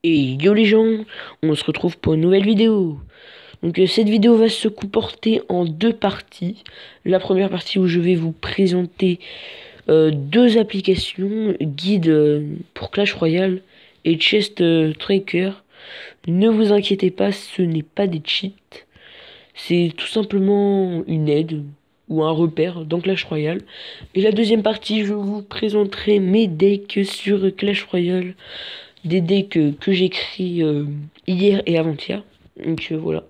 Et yo les gens, on se retrouve pour une nouvelle vidéo. Donc cette vidéo va se comporter en deux parties. La première partie où je vais vous présenter deux applications, guide pour Clash Royale et Chest Tracker. Ne vous inquiétez pas, ce n'est pas des cheats. C'est tout simplement une aide ou un repère dans Clash Royale. Et la deuxième partie, je vous présenterai mes decks sur Clash Royale. Des decks que j'ai créés hier et avant-hier. Donc voilà.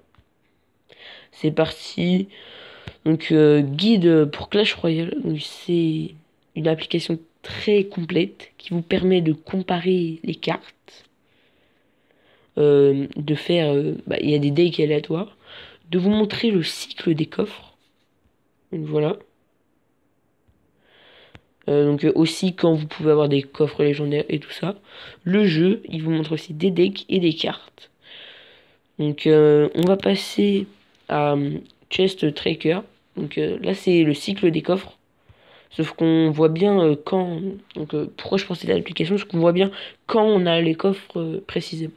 C'est parti. Donc guide pour Clash Royale. C'est une application très complète qui vous permet de comparer les cartes. De faire... il y a des decks aléatoires. De vous montrer le cycle des coffres. Donc voilà. Donc aussi quand vous pouvez avoir des coffres légendaires et tout ça. Le jeu, il vous montre aussi des decks et des cartes. Donc on va passer à Chest Tracker. Donc là c'est le cycle des coffres. Sauf qu'on voit bien quand... Donc pourquoi je pensais à l'application? Parce qu'on voit bien quand on a les coffres précisément.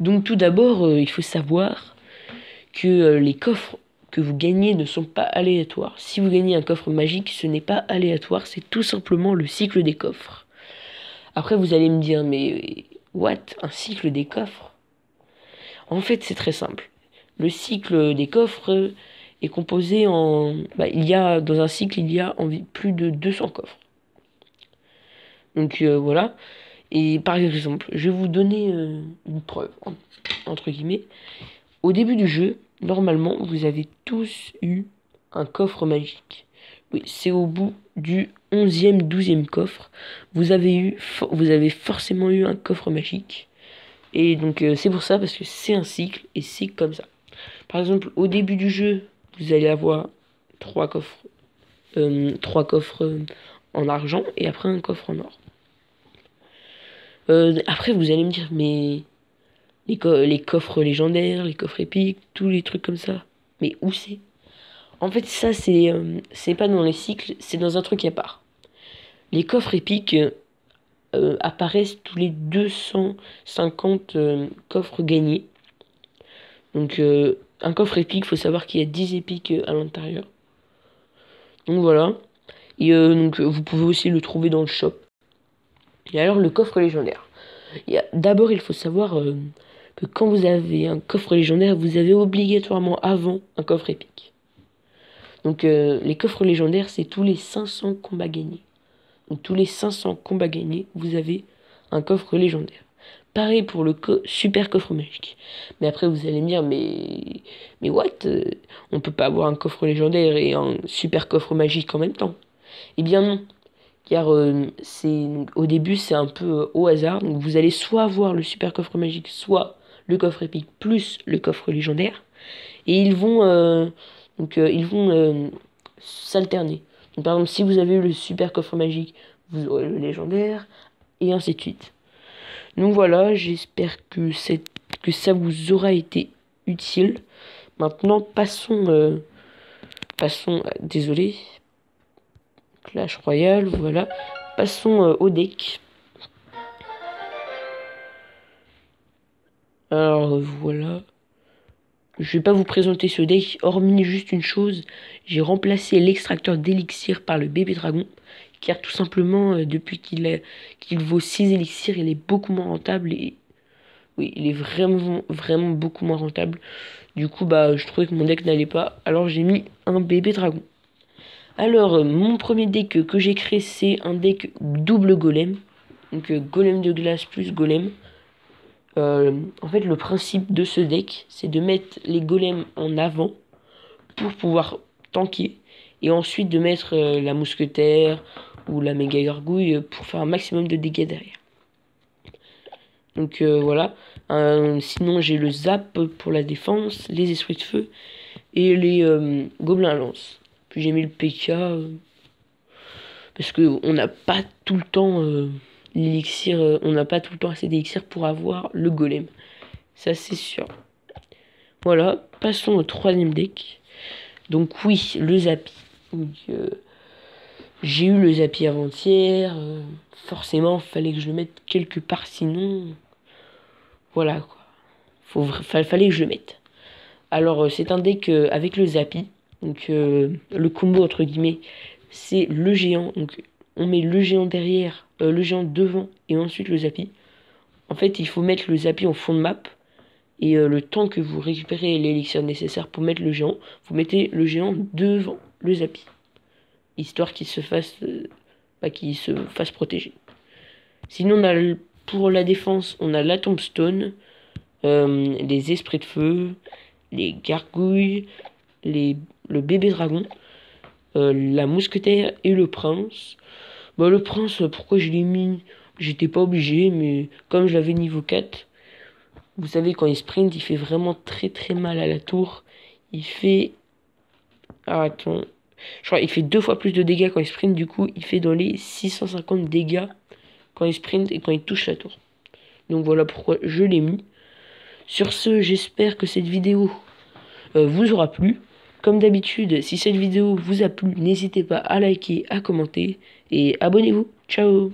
Donc tout d'abord, il faut savoir que les coffres que vous gagnez ne sont pas aléatoires. Si vous gagnez un coffre magique, ce n'est pas aléatoire, c'est tout simplement le cycle des coffres. Après vous allez me dire, mais what? Un cycle des coffres? En fait c'est très simple. Le cycle des coffres est composé en... dans un cycle, il y a plus de 200 coffres. Donc voilà. Et par exemple, je vais vous donner une preuve, entre guillemets. Au début du jeu, normalement, vous avez tous eu un coffre magique. Oui, c'est au bout du 11e, 12e coffre. Vous avez forcément eu un coffre magique. Et donc c'est pour ça, parce que c'est un cycle, et c'est comme ça. Par exemple, au début du jeu, vous allez avoir 3 coffres, en argent, et après un coffre en or. Après, vous allez me dire, mais les coffres légendaires, les coffres épiques, tous les trucs comme ça, mais où c'est? En fait, ça, c'est pas dans les cycles, c'est dans un truc à part. Les coffres épiques apparaissent tous les 250 coffres gagnés. Donc, un coffre épique, il faut savoir qu'il y a 10 épiques à l'intérieur. Donc voilà. Et donc, vous pouvez aussi le trouver dans le shop. Et alors, le coffre légendaire. D'abord, il faut savoir que quand vous avez un coffre légendaire, vous avez obligatoirement avant un coffre épique. Donc, les coffres légendaires, c'est tous les 500 combats gagnés. Donc, tous les 500 combats gagnés, vous avez un coffre légendaire. Pareil pour le super coffre magique. Mais après, vous allez me dire, mais what? On peut pas avoir un coffre légendaire et un super coffre magique en même temps. Eh bien non. Car au début, c'est un peu au hasard. Donc vous allez soit avoir le super coffre magique, soit le coffre épique, plus le coffre légendaire. Et ils vont s'alterner. Donc par exemple, si vous avez eu le super coffre magique, vous aurez le légendaire, et ainsi de suite. Donc voilà, j'espère que ça vous aura été utile. Maintenant, passons, désolé, Clash Royale, voilà. Passons au deck. Alors voilà. Je vais pas vous présenter ce deck, hormis juste une chose. J'ai remplacé l'extracteur d'élixir par le bébé dragon. Car tout simplement, depuis qu'il vaut 6 élixirs, il est beaucoup moins rentable. Et oui, il est vraiment, vraiment beaucoup moins rentable. Du coup, je trouvais que mon deck n'allait pas. Alors j'ai mis un bébé dragon. Alors, mon premier deck que j'ai créé, c'est un deck double golem. Donc golem de glace plus golem. En fait, le principe de ce deck, c'est de mettre les golems en avant pour pouvoir tanker. Et ensuite de mettre la mousquetaire ou la méga gargouille pour faire un maximum de dégâts derrière. Donc voilà. Sinon, j'ai le zap pour la défense, les esprits de feu et les gobelins à lance. Puis j'ai mis le PK parce que on n'a pas tout le temps l'élixir, on n'a pas tout le temps assez d'élixir pour avoir le golem. Ça c'est sûr. Voilà, passons au troisième deck. Donc oui, le Zappy. Donc, J'ai eu le Zappy avant-hier. Forcément, fallait que je le mette quelque part, sinon... Voilà, quoi. Fallait que je le mette. Alors, c'est un deck avec le Zappy. Donc, le combo, entre guillemets, c'est le géant. Donc, on met le géant derrière, le géant devant, et ensuite le Zappy. En fait, il faut mettre le Zappy en fond de map. Et le temps que vous récupérez l'élixir nécessaire pour mettre le géant, vous mettez le géant devant le Zappy. Histoire qu'il se fasse protéger. Sinon, pour la défense, on a la tombstone, les esprits de feu, les gargouilles, le bébé dragon, la mousquetaire et le prince. Bah, le prince, pourquoi je l'ai mis? J'étais pas obligé, mais comme je l'avais niveau 4, vous savez, quand il sprint, il fait vraiment très très mal à la tour. Il fait... Ah, attends. Je crois qu'il fait 2 fois plus de dégâts quand il sprint. Du coup, il fait dans les 650 dégâts quand il sprint et quand il touche la tour. Donc voilà pourquoi je l'ai mis. Sur ce, j'espère que cette vidéo vous aura plu. Comme d'habitude, si cette vidéo vous a plu, n'hésitez pas à liker, à commenter et abonnez-vous. Ciao!